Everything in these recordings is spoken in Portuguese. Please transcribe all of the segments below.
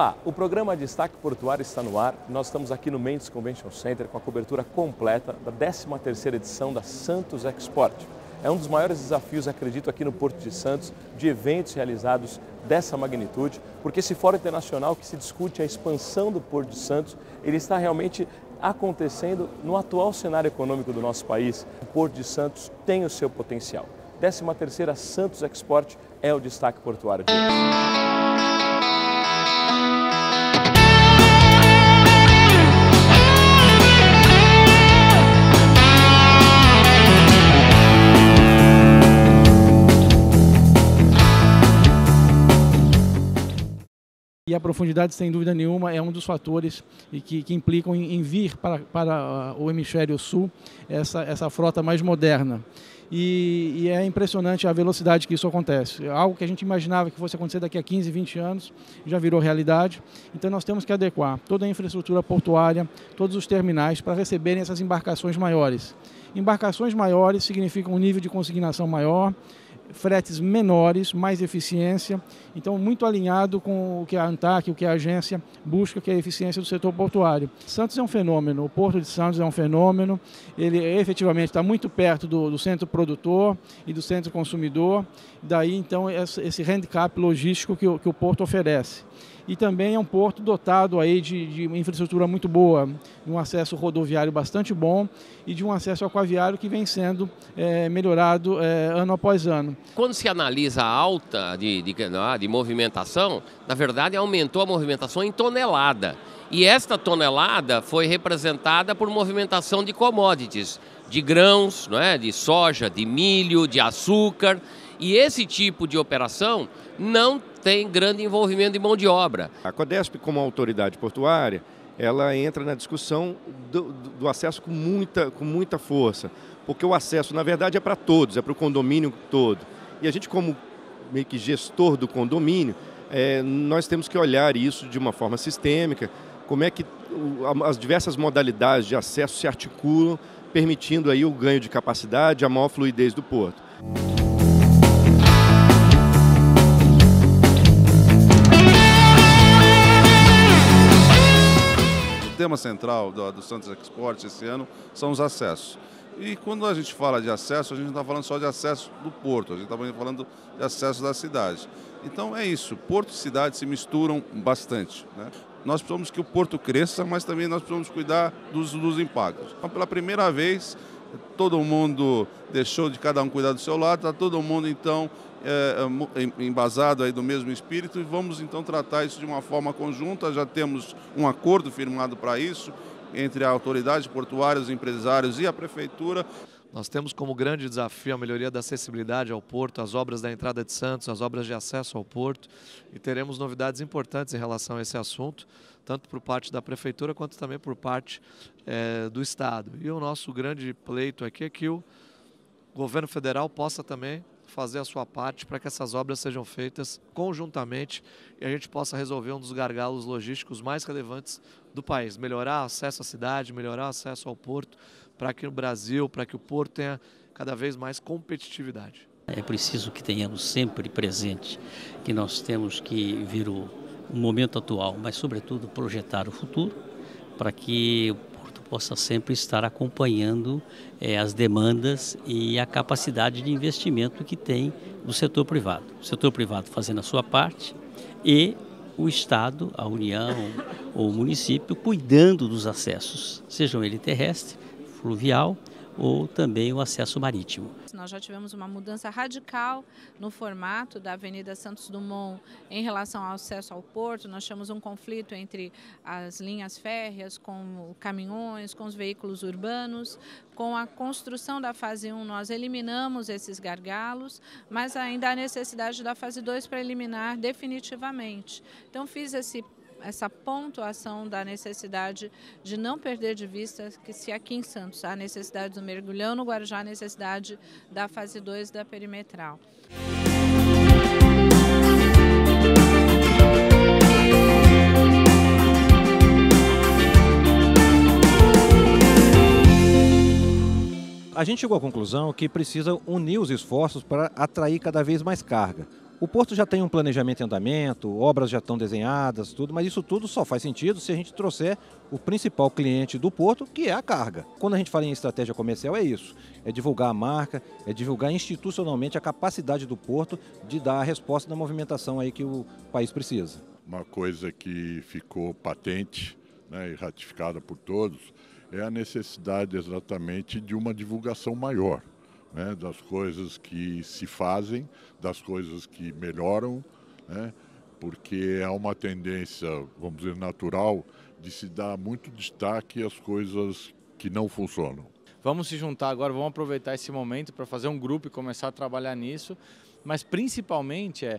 Olá, o programa Destaque Portuário está no ar. Nós estamos aqui no Mendes Convention Center com a cobertura completa da 13ª edição da Santos Export. É um dos maiores desafios, acredito, aqui no Porto de Santos, de eventos realizados dessa magnitude, porque esse fórum internacional que se discute a expansão do Porto de Santos, ele está realmente acontecendo no atual cenário econômico do nosso país. O Porto de Santos tem o seu potencial. 13ª Santos Export é o destaque portuário de hoje. E a profundidade, sem dúvida nenhuma, é um dos fatores que implicam em vir para o hemisfério sul essa frota mais moderna. E é impressionante a velocidade que isso acontece. Algo que a gente imaginava que fosse acontecer daqui a 15, 20 anos, já virou realidade. Então nós temos que adequar toda a infraestrutura portuária, todos os terminais para receberem essas embarcações maiores. Embarcações maiores significam um nível de consignação maior, fretes menores, mais eficiência, então muito alinhado com o que a ANTAQ, o que a agência busca, que é a eficiência do setor portuário. Santos é um fenômeno, o Porto de Santos é um fenômeno, ele efetivamente está muito perto do centro produtor e do centro consumidor, daí então esse handicap logístico que o Porto oferece. E também é um porto dotado aí de infraestrutura muito boa, de um acesso rodoviário bastante bom e de um acesso aquaviário que vem sendo melhorado ano após ano. Quando se analisa a alta de movimentação, na verdade aumentou a movimentação em tonelada. E esta tonelada foi representada por movimentação de commodities, de grãos, não é? De soja, de milho, de açúcar. E esse tipo de operação não tem grande envolvimento de mão de obra. A Codesp, como autoridade portuária, ela entra na discussão do acesso com muita força, porque o acesso, na verdade, é para todos, é para o condomínio todo. E a gente, como meio que gestor do condomínio, nós temos que olhar isso de uma forma sistêmica, como é que as diversas modalidades de acesso se articulam, permitindo aí o ganho de capacidade, a maior fluidez do porto. O tema central do Santos Export esse ano são os acessos. E quando a gente fala de acesso, a gente não está falando só de acesso do porto, a gente está falando de acesso da cidade. Então é isso, porto e cidade se misturam bastante, né? Nós precisamos que o porto cresça, mas também nós precisamos cuidar dos impactos. Então, pela primeira vez, todo mundo deixou de cada um cuidar do seu lado, está todo mundo então embasado aí do mesmo espírito e vamos então tratar isso de uma forma conjunta. Já temos um acordo firmado para isso entre a autoridade portuária, os empresários e a prefeitura. Nós temos como grande desafio a melhoria da acessibilidade ao porto, as obras da entrada de Santos, as obras de acesso ao porto, e teremos novidades importantes em relação a esse assunto, tanto por parte da prefeitura quanto também por parte do Estado. E o nosso grande pleito aqui é que o governo federal possa também fazer a sua parte para que essas obras sejam feitas conjuntamente e a gente possa resolver um dos gargalos logísticos mais relevantes do país, melhorar o acesso à cidade, melhorar o acesso ao porto, para que no Brasil, para que o porto tenha cada vez mais competitividade. É preciso que tenhamos sempre presente que nós temos que ver o momento atual, mas sobretudo projetar o futuro, para que possa sempre estar acompanhando as demandas e a capacidade de investimento que tem do setor privado. O setor privado fazendo a sua parte e o Estado, a União ou o município cuidando dos acessos, sejam ele terrestre, fluvial ou também o acesso marítimo. Nós já tivemos uma mudança radical no formato da Avenida Santos Dumont em relação ao acesso ao porto. Nós tínhamos um conflito entre as linhas férreas, com caminhões, com os veículos urbanos. Com a construção da fase 1, nós eliminamos esses gargalos, mas ainda há necessidade da fase 2 para eliminar definitivamente. Então fiz essa pontuação da necessidade de não perder de vista que se aqui em Santos há necessidade do mergulhão, no Guarujá há necessidade da fase 2 da perimetral. A gente chegou à conclusão que precisa unir os esforços para atrair cada vez mais carga. O porto já tem um planejamento em andamento, obras já estão desenhadas, tudo, mas isso tudo só faz sentido se a gente trouxer o principal cliente do porto, que é a carga. Quando a gente fala em estratégia comercial, é isso. É divulgar a marca, é divulgar institucionalmente a capacidade do porto de dar a resposta da movimentação aí que o país precisa. Uma coisa que ficou patente, né, e ratificada por todos é a necessidade exatamente de uma divulgação maior, né, das coisas que se fazem, das coisas que melhoram, né, porque há uma tendência, vamos dizer, natural de se dar muito destaque às coisas que não funcionam. Vamos se juntar agora, vamos aproveitar esse momento para fazer um grupo e começar a trabalhar nisso, mas principalmente o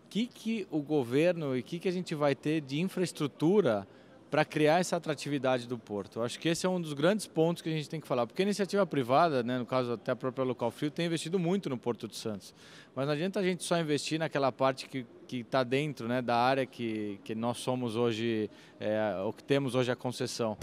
que o governo e o que a gente vai ter de infraestrutura para criar essa atratividade do porto. Eu acho que esse é um dos grandes pontos que a gente tem que falar, porque a iniciativa privada, né, no caso até a própria Local Frio, tem investido muito no Porto de Santos, mas não adianta a gente só investir naquela parte que está dentro, né, da área que nós somos hoje, o que temos hoje a concessão.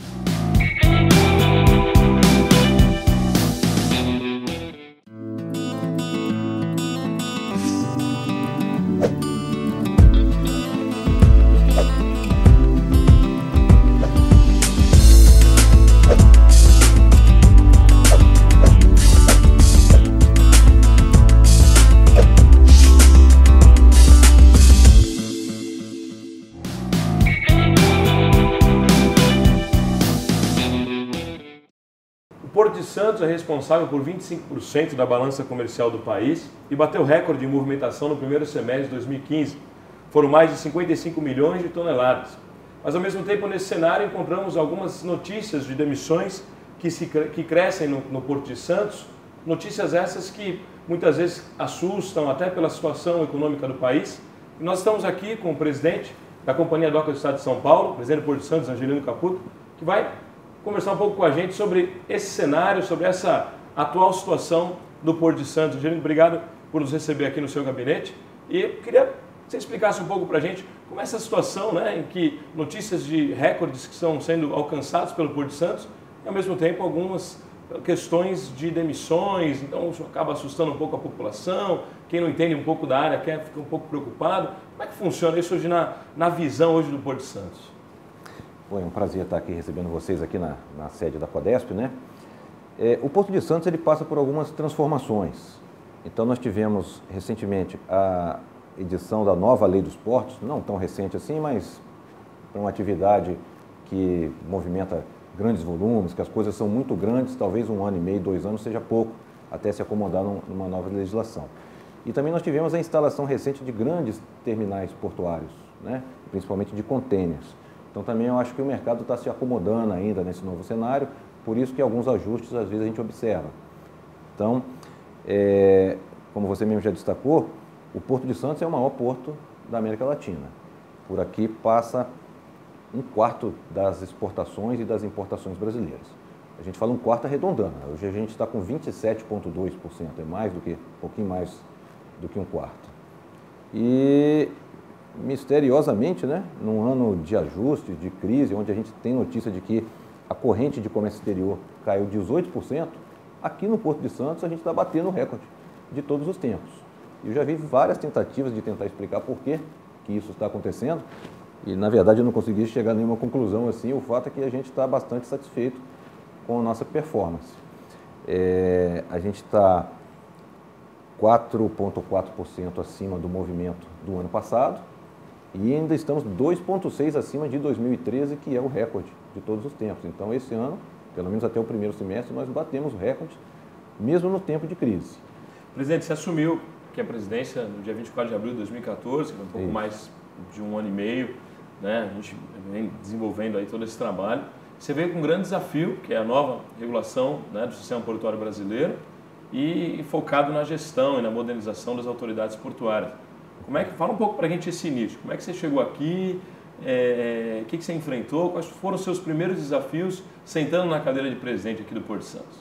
O Porto de Santos é responsável por 25% da balança comercial do país e bateu recorde de movimentação no primeiro semestre de 2015. Foram mais de 55 milhões de toneladas. Mas, ao mesmo tempo, nesse cenário, encontramos algumas notícias de demissões que crescem no Porto de Santos. Notícias essas que muitas vezes assustam até pela situação econômica do país. E nós estamos aqui com o presidente da Companhia Docas do Estado de São Paulo, presidente do Porto de Santos, Angelino Caputo, que vai conversar um pouco com a gente sobre esse cenário, sobre essa atual situação do Porto de Santos. Angelino, obrigado por nos receber aqui no seu gabinete. E eu queria que você explicasse um pouco para a gente como é essa situação, né, em que notícias de recordes que estão sendo alcançados pelo Porto de Santos e, ao mesmo tempo, algumas questões de demissões. Então, isso acaba assustando um pouco a população. Quem não entende um pouco da área fica um pouco preocupado. Como é que funciona isso hoje na visão hoje do Porto de Santos? Bom, é um prazer estar aqui recebendo vocês aqui na sede da Codesp, né? O Porto de Santos ele passa por algumas transformações. Então nós tivemos recentemente a edição da nova Lei dos Portos, não tão recente assim, mas para uma atividade que movimenta grandes volumes, que as coisas são muito grandes, talvez 1 ano e meio, 2 anos seja pouco, até se acomodar numa nova legislação. E também nós tivemos a instalação recente de grandes terminais portuários, né? Principalmente de contêineres. Então também eu acho que o mercado está se acomodando ainda nesse novo cenário, por isso que alguns ajustes às vezes a gente observa. Então, como você mesmo já destacou, o Porto de Santos é o maior porto da América Latina. Por aqui passa 1/4 das exportações e das importações brasileiras. A gente fala 1/4 arredondando, hoje a gente está com 27,2%, um pouquinho mais do que 1/4. E misteriosamente, né, num ano de ajuste, de crise, onde a gente tem notícia de que a corrente de comércio exterior caiu 18%, aqui no Porto de Santos a gente está batendo o recorde de todos os tempos. Eu já vi várias tentativas de tentar explicar por que isso está acontecendo e, na verdade, eu não consegui chegar a nenhuma conclusão assim. O fato é que a gente está bastante satisfeito com a nossa performance. A gente está 4,4% acima do movimento do ano passado, e ainda estamos 2,6% acima de 2013, que é o recorde de todos os tempos. Então, esse ano, pelo menos até o primeiro semestre, nós batemos o recorde, mesmo no tempo de crise. Presidente, você assumiu que a presidência no dia 24 de abril de 2014, um pouco mais de 1 ano e meio, né? A gente vem desenvolvendo aí todo esse trabalho. Você veio com um grande desafio, que é a nova regulação, né, do sistema portuário brasileiro, e focado na gestão e na modernização das autoridades portuárias. Fala um pouco para a gente esse início. Como é que você chegou aqui? O que você enfrentou? Quais foram os seus primeiros desafios sentando na cadeira de presidente aqui do Porto de Santos?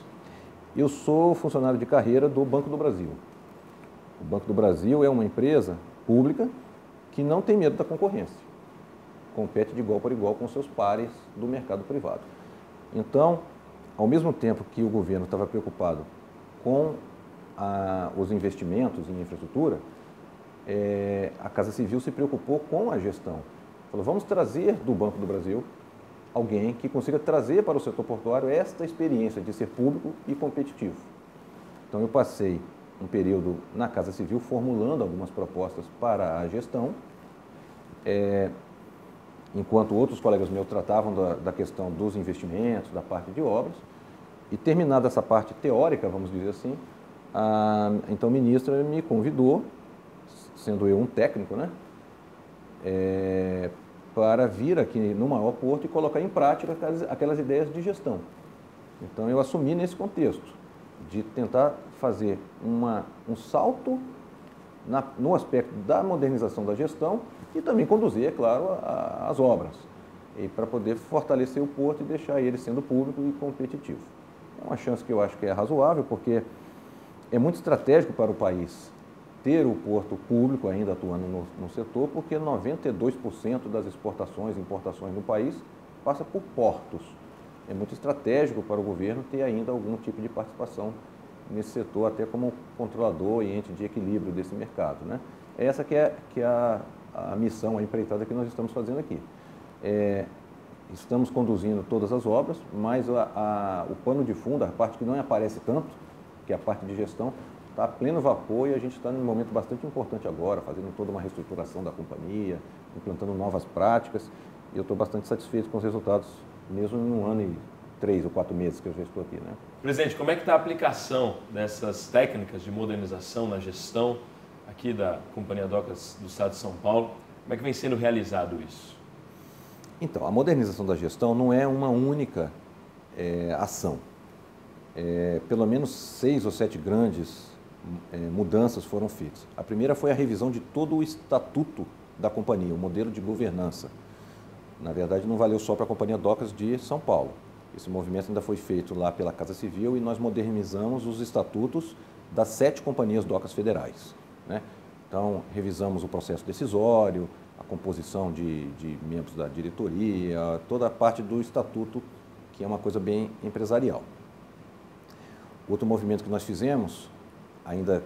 Eu sou funcionário de carreira do Banco do Brasil. O Banco do Brasil é uma empresa pública que não tem medo da concorrência. Compete de igual para igual com seus pares do mercado privado. Então, ao mesmo tempo que o governo estava preocupado com os investimentos em infraestrutura, a Casa Civil se preocupou com a gestão. Falou, vamos trazer do Banco do Brasil alguém que consiga trazer para o setor portuário esta experiência de ser público e competitivo. Então, eu passei um período na Casa Civil formulando algumas propostas para a gestão, enquanto outros colegas meus tratavam da questão dos investimentos, da parte de obras, e terminada essa parte teórica, vamos dizer assim, então a ministra me convidou, sendo eu um técnico, né, para vir aqui no maior porto e colocar em prática aquelas ideias de gestão. Então eu assumi nesse contexto, de tentar fazer um salto no aspecto da modernização da gestão e também conduzir, é claro, as obras, para poder fortalecer o porto e deixar ele sendo público e competitivo. É uma chance que eu acho que é razoável, porque é muito estratégico para o país ter o porto público ainda atuando no setor, porque 92% das exportações e importações no país passa por portos. É muito estratégico para o governo ter ainda algum tipo de participação nesse setor, até como controlador e ente de equilíbrio desse mercado, né? Essa que é a missão, a empreitada que nós estamos fazendo aqui. Estamos conduzindo todas as obras, mas o pano de fundo, a parte que não aparece tanto, que é a parte de gestão, está a pleno vapor e a gente está num momento bastante importante agora, fazendo toda uma reestruturação da companhia, implantando novas práticas, e eu estou bastante satisfeito com os resultados, mesmo em 1 ano e 3 ou 4 meses que eu já estou aqui, né? Presidente, como é que está a aplicação dessas técnicas de modernização na gestão aqui da Companhia Docas do Estado de São Paulo? Como é que vem sendo realizado isso? Então, a modernização da gestão não é uma única ação. Pelo menos 6 ou 7 grandes mudanças foram feitas. A primeira foi a revisão de todo o estatuto da companhia, o modelo de governança. Na verdade, não valeu só para a Companhia Docas de São Paulo. Esse movimento ainda foi feito lá pela Casa Civil e nós modernizamos os estatutos das 7 companhias docas federais, né? Então, revisamos o processo decisório, a composição de membros da diretoria, toda a parte do estatuto, que é uma coisa bem empresarial. Outro movimento que nós fizemos, ainda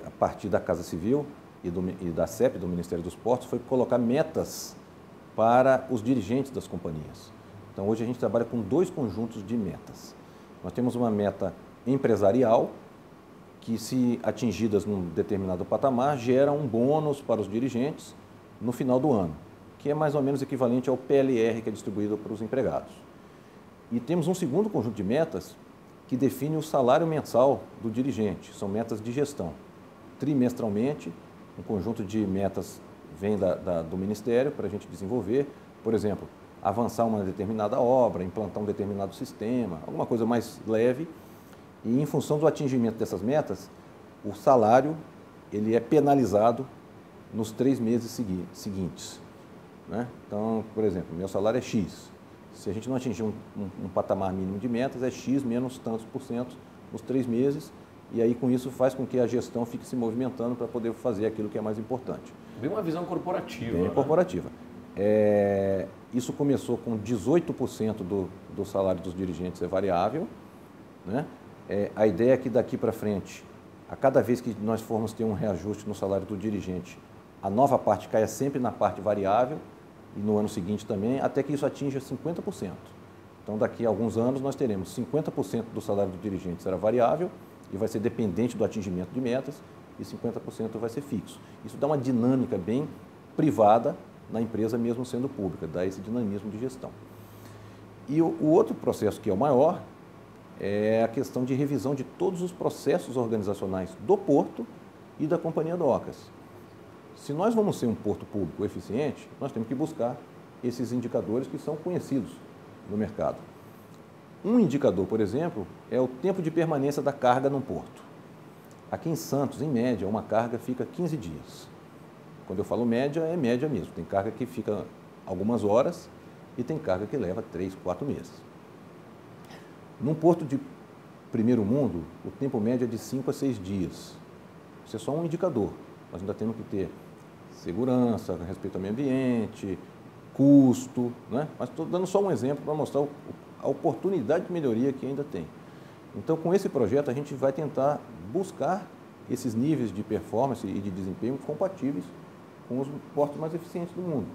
a partir da Casa Civil e da CEP, do Ministério dos Portos, foi colocar metas para os dirigentes das companhias. Então, hoje a gente trabalha com 2 conjuntos de metas. Nós temos uma meta empresarial, que, se atingidas num determinado patamar, gera um bônus para os dirigentes no final do ano, que é mais ou menos equivalente ao PLR que é distribuído para os empregados. E temos um segundo conjunto de metas que define o salário mensal do dirigente. São metas de gestão. Trimestralmente, um conjunto de metas vem do Ministério para a gente desenvolver, por exemplo, avançar uma determinada obra, implantar um determinado sistema, alguma coisa mais leve. E, em função do atingimento dessas metas, o salário ele é penalizado nos 3 meses seguintes, né? Então, por exemplo, meu salário é X. Se a gente não atingir um patamar mínimo de metas, é X menos tantos por cento nos 3 meses, e aí com isso faz com que a gestão fique se movimentando para poder fazer aquilo que é mais importante. Bem uma visão corporativa. Bem, né? Corporativa. Isso começou com 18% do salário dos dirigentes é variável, né? A ideia é que daqui para frente, a cada vez que nós formos ter um reajuste no salário do dirigente, a nova parte caia sempre na parte variável e no ano seguinte também, até que isso atinja 50%. Então, daqui a alguns anos, nós teremos 50% do salário do dirigente será variável e vai ser dependente do atingimento de metas e 50% vai ser fixo. Isso dá uma dinâmica bem privada na empresa, mesmo sendo pública, dá esse dinamismo de gestão. E o outro processo que é o maior é a questão de revisão de todos os processos organizacionais do porto e da Companhia Docas. Se nós vamos ser um porto público eficiente, nós temos que buscar esses indicadores que são conhecidos no mercado. Um indicador, por exemplo, é o tempo de permanência da carga no porto. Aqui em Santos, em média, uma carga fica 15 dias. Quando eu falo média, é média mesmo. Tem carga que fica algumas horas e tem carga que leva 3, 4 meses. Num porto de primeiro mundo, o tempo médio é de 5 a 6 dias. Isso é só um indicador. Nós ainda temos que ter segurança, respeito ao meio ambiente, custo, né? Mas estou dando só um exemplo para mostrar a oportunidade de melhoria que ainda tem. Então, com esse projeto, a gente vai tentar buscar esses níveis de performance e de desempenho compatíveis com os portos mais eficientes do mundo.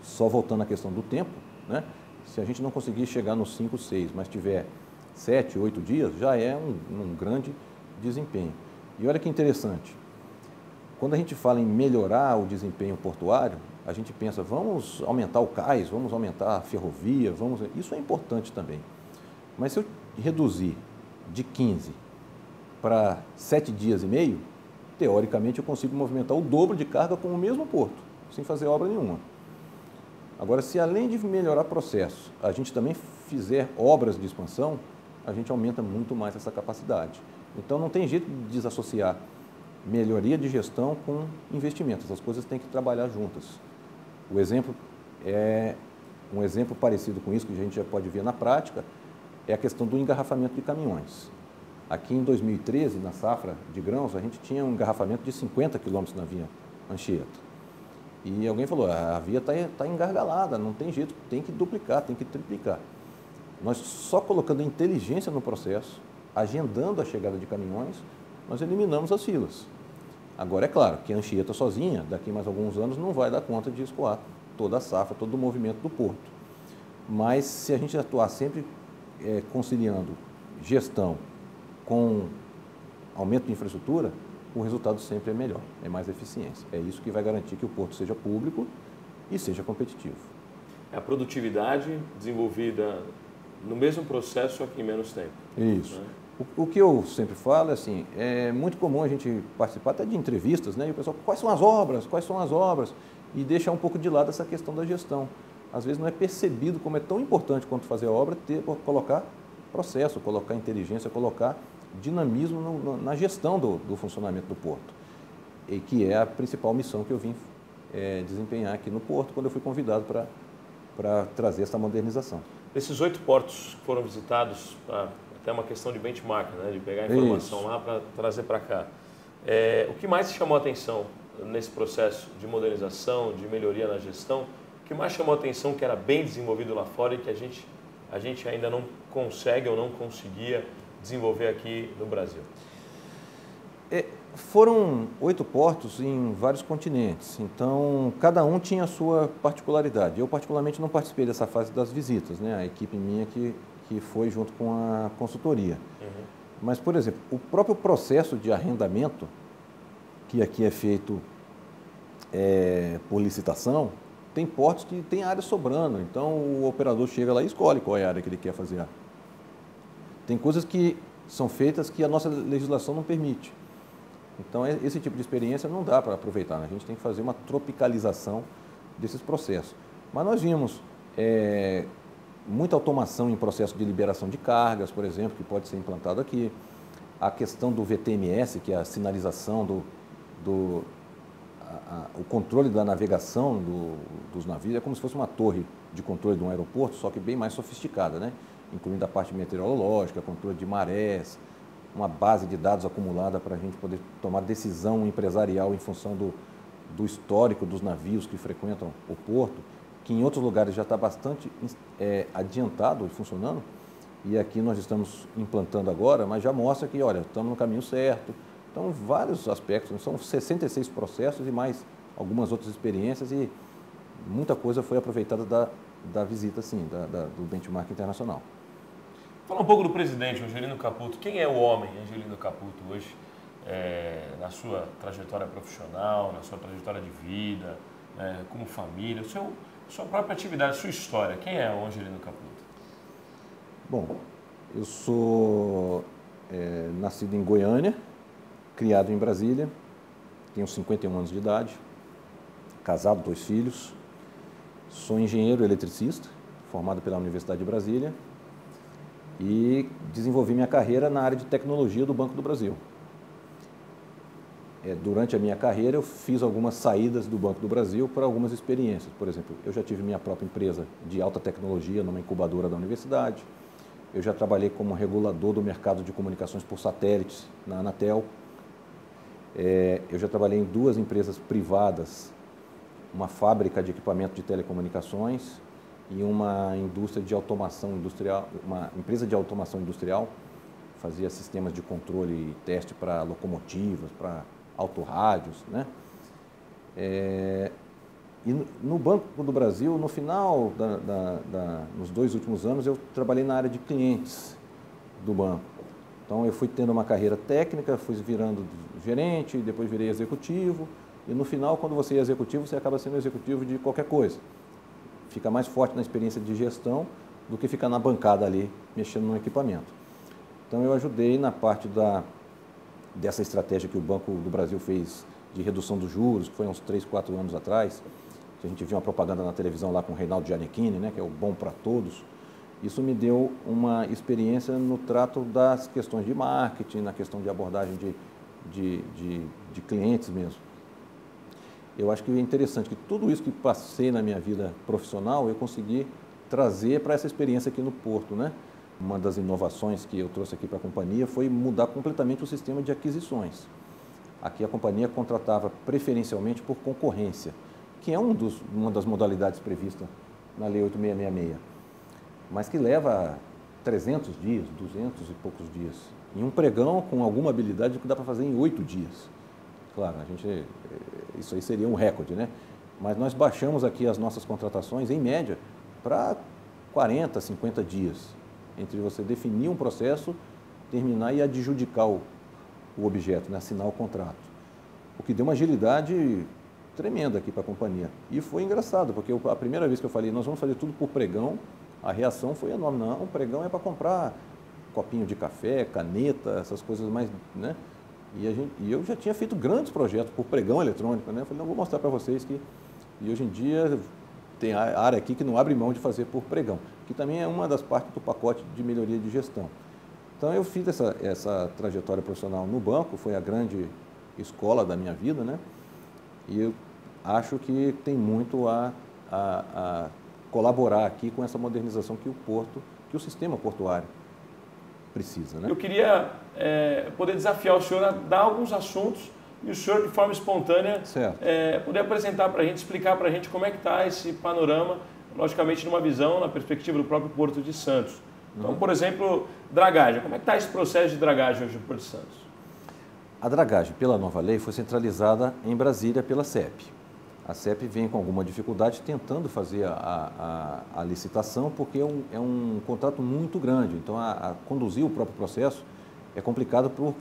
Só voltando à questão do tempo, né? Se a gente não conseguir chegar nos 5, 6, mas tiver 7, 8 dias, já é um grande desempenho. E olha que interessante, quando a gente fala em melhorar o desempenho portuário, a gente pensa, vamos aumentar o cais, vamos aumentar a ferrovia, isso é importante também. Mas se eu reduzir de 15 para 7 dias e meio, teoricamente eu consigo movimentar o dobro de carga com o mesmo porto, sem fazer obra nenhuma. Agora, se além de melhorar processos, a gente também fizer obras de expansão, a gente aumenta muito mais essa capacidade. Então, não tem jeito de desassociar melhoria de gestão com investimento. Essas coisas têm que trabalhar juntas. O exemplo é um exemplo parecido com isso, que a gente já pode ver na prática, é a questão do engarrafamento de caminhões. Aqui em 2013, na safra de grãos, a gente tinha um engarrafamento de 50 quilômetros na via Anchieta. E alguém falou, a via está engargalada, não tem jeito, tem que duplicar, tem que triplicar. Nós só colocando inteligência no processo, agendando a chegada de caminhões, nós eliminamos as filas. Agora, é claro que a Anchieta sozinha, daqui a mais alguns anos, não vai dar conta de escoar toda a safra, todo o movimento do porto. Mas se a gente atuar sempre conciliando gestão com aumento de infraestrutura, o resultado sempre é melhor, é mais eficiência. É isso que vai garantir que o porto seja público e seja competitivo. É a produtividade desenvolvida no mesmo processo, só que em menos tempo. Isso. Né? O que eu sempre falo é assim, é muito comum a gente participar até de entrevistas, né? E o pessoal, quais são as obras? Quais são as obras? E deixar um pouco de lado essa questão da gestão. Às vezes não é percebido como é tão importante quanto fazer a obra, colocar processo, colocar inteligência, colocar dinamismo na gestão do funcionamento do porto, e que é a principal missão que eu vim desempenhar aqui no porto, quando eu fui convidado para trazer essa modernização. Desses 8 portos que foram visitados, até uma questão de benchmark, né, de pegar a informação lá para trazer para cá, o que mais chamou a atenção nesse processo de modernização, de melhoria na gestão? O que mais chamou a atenção que era bem desenvolvido lá fora e que a gente ainda não consegue ou não conseguia desenvolver aqui no Brasil? Foram 8 portos em vários continentes, então cada um tinha a sua particularidade. Eu particularmente não participei dessa fase das visitas, né? A equipe minha que foi junto com a consultoria. Uhum. Mas, por exemplo, o próprio processo de arrendamento, que aqui é feito por licitação, tem portos que tem área sobrando, então o operador chega lá e escolhe qual é a área que ele quer fazer. Tem coisas que são feitas que a nossa legislação não permite. Então, esse tipo de experiência não dá para aproveitar, né? A gente tem que fazer uma tropicalização desses processos. Mas nós vimos muita automação em processo de liberação de cargas, por exemplo, que pode ser implantado aqui. A questão do VTMS, que é a sinalização o controle da navegação dos navios, é como se fosse uma torre de controle de um aeroporto, só que bem mais sofisticada, né? Incluindo a parte meteorológica, controle de marés, uma base de dados acumulada para a gente poder tomar decisão empresarial em função do histórico dos navios que frequentam o porto, que em outros lugares já está bastante adiantado e funcionando, e aqui nós estamos implantando agora, mas já mostra que, olha, estamos no caminho certo. Então, vários aspectos, são 66 processos e mais algumas outras experiências, e muita coisa foi aproveitada da visita, sim, do benchmark internacional. Fala um pouco do presidente, Angelino Caputo. Quem é o homem, Angelino Caputo, hoje, na sua trajetória profissional, na sua trajetória de vida, como família, sua própria atividade, sua história? Quem é o Angelino Caputo? Bom, eu sou nascido em Goiânia, criado em Brasília, tenho 51 anos de idade, casado, 2 filhos, sou engenheiro eletricista, formado pela Universidade de Brasília, e desenvolvi minha carreira na área de tecnologia do Banco do Brasil. Durante a minha carreira, eu fiz algumas saídas do Banco do Brasil para algumas experiências. Por exemplo, eu já tive minha própria empresa de alta tecnologia numa incubadora da universidade. Eu já trabalhei como regulador do mercado de comunicações por satélites na Anatel. Eu já trabalhei em 2 empresas privadas, uma fábrica de equipamento de telecomunicações e uma indústria de automação industrial, uma empresa de automação industrial fazia sistemas de controle e teste para locomotivas, para autorrádios, né? E no Banco do Brasil, no final, nos 2 últimos anos, eu trabalhei na área de clientes do banco. Então, eu fui tendo uma carreira técnica, fui virando gerente, depois virei executivo. E no final, quando você é executivo, você acaba sendo executivo de qualquer coisa. Fica mais forte na experiência de gestão do que ficar na bancada ali, mexendo no equipamento. Então, eu ajudei na parte dessa estratégia que o Banco do Brasil fez de redução dos juros, que foi uns 3, 4 anos atrás, que a gente viu uma propaganda na televisão lá com o Reinaldo Gianecchini, né, que é o Bom para Todos. Isso me deu uma experiência no trato das questões de marketing, na questão de abordagem de clientes mesmo. Eu acho que é interessante que tudo isso que passei na minha vida profissional, eu consegui trazer para essa experiência aqui no Porto, né? Uma das inovações que eu trouxe aqui para a companhia foi mudar completamente o sistema de aquisições. Aqui a companhia contratava preferencialmente por concorrência, que é uma das modalidades previstas na Lei 8666, mas que leva 300 dias, 200 e poucos dias. Em um pregão, com alguma habilidade, que dá para fazer em 8 dias. Claro, isso aí seria um recorde, né? Mas nós baixamos aqui as nossas contratações, em média, para 40, 50 dias, entre você definir um processo, terminar e adjudicar o objeto, né? Assinar o contrato. O que deu uma agilidade tremenda aqui para a companhia. E foi engraçado, porque a primeira vez que eu falei, nós vamos fazer tudo por pregão, a reação foi enorme. Não, o pregão é para comprar copinho de café, caneta, essas coisas mais, né? E eu já tinha feito grandes projetos por pregão eletrônico, né? Eu falei, não, vou mostrar para vocês que... E hoje em dia tem a área aqui que não abre mão de fazer por pregão, que também é uma das partes do pacote de melhoria de gestão. Então, eu fiz essa trajetória profissional no banco, foi a grande escola da minha vida, né? E eu acho que tem muito a colaborar aqui com essa modernização que o sistema portuário precisa, né? Eu queria poder desafiar o senhor a dar alguns assuntos e o senhor, de forma espontânea, poder apresentar para a gente, explicar para a gente como é que está esse panorama, logicamente numa visão, na perspectiva do próprio Porto de Santos. Então, por exemplo, dragagem. Como é que está esse processo de dragagem hoje no Porto de Santos? A dragagem, pela nova lei, foi centralizada em Brasília pela CEP. A CEP vem com alguma dificuldade tentando fazer a licitação, porque é um contrato muito grande. Então, conduzir o próprio processo é complicado por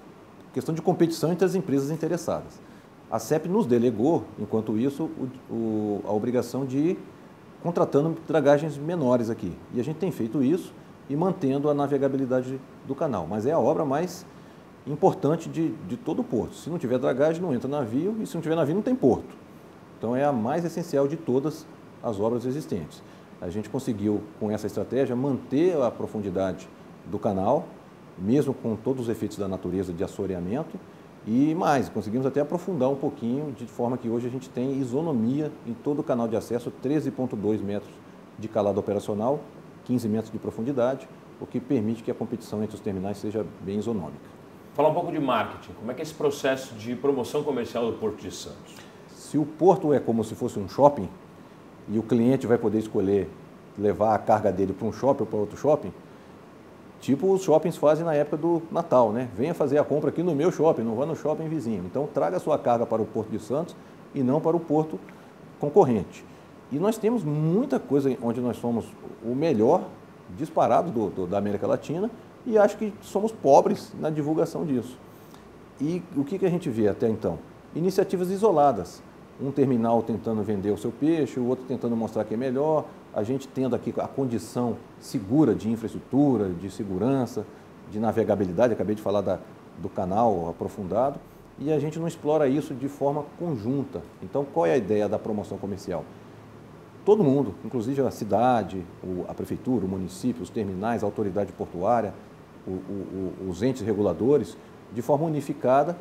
questão de competição entre as empresas interessadas. A CEP nos delegou, enquanto isso, a obrigação de ir contratando dragagens menores aqui. E a gente tem feito isso e mantendo a navegabilidade do canal. Mas é a obra mais importante de todo o porto. Se não tiver dragagem, não entra navio, e se não tiver navio, não tem porto. Então, é a mais essencial de todas as obras existentes. A gente conseguiu, com essa estratégia, manter a profundidade do canal, mesmo com todos os efeitos da natureza de assoreamento, e mais, conseguimos até aprofundar um pouquinho, de forma que hoje a gente tem isonomia em todo o canal de acesso, 13,2 metros de calado operacional, 15 metros de profundidade, o que permite que a competição entre os terminais seja bem isonômica. Falar um pouco de marketing. Como é que é esse processo de promoção comercial do Porto de Santos? Se o porto é como se fosse um shopping, e o cliente vai poder escolher levar a carga dele para um shopping ou para outro shopping, tipo os shoppings fazem na época do Natal, né? Venha fazer a compra aqui no meu shopping, não vá no shopping vizinho. Então, traga a sua carga para o Porto de Santos e não para o porto concorrente. E nós temos muita coisa onde nós somos o melhor disparado da América Latina e acho que somos pobres na divulgação disso. E o que a gente vê até então? Iniciativas isoladas. Um terminal tentando vender o seu peixe, o outro tentando mostrar que é melhor, a gente tendo aqui a condição segura de infraestrutura, de segurança, de navegabilidade, acabei de falar do canal aprofundado, e a gente não explora isso de forma conjunta. Então, qual é a ideia da promoção comercial? Todo mundo, inclusive a cidade, a prefeitura, o município, os terminais, a autoridade portuária, os entes reguladores, de forma unificada,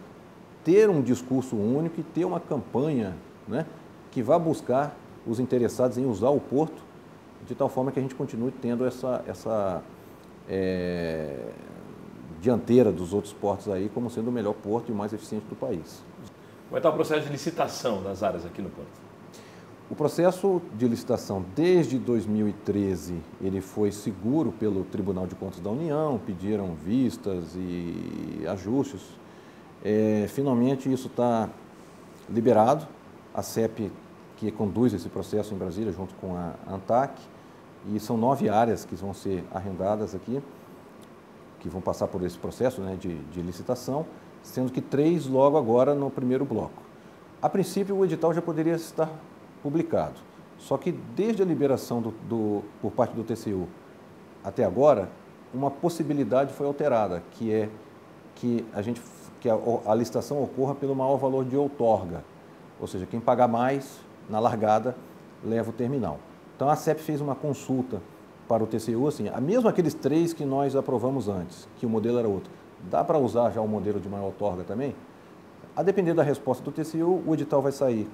ter um discurso único e ter uma campanha, né, que vá buscar os interessados em usar o porto, de tal forma que a gente continue tendo essa dianteira dos outros portos aí como sendo o melhor porto e o mais eficiente do país. Como é que está o processo de licitação das áreas aqui no porto? O processo de licitação desde 2013, ele foi seguro pelo Tribunal de Contas da União, pediram vistas e ajustes. Finalmente isso está liberado, a CEP que conduz esse processo em Brasília junto com a ANTAC, e são 9 áreas que vão ser arrendadas aqui, que vão passar por esse processo, né, de licitação, sendo que 3 logo agora no primeiro bloco. A princípio o edital já poderia estar publicado, só que desde a liberação por parte do TCU até agora, uma possibilidade foi alterada, que é que a licitação ocorra pelo maior valor de outorga, ou seja, quem pagar mais na largada leva o terminal. Então a CEP fez uma consulta para o TCU, assim, mesmo aqueles 3 que nós aprovamos antes, que o modelo era outro, dá para usar já o modelo de maior outorga também? A depender da resposta do TCU, o edital vai sair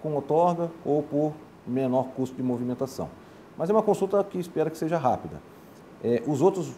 com outorga ou por menor custo de movimentação. Mas é uma consulta que espera que seja rápida. Os outros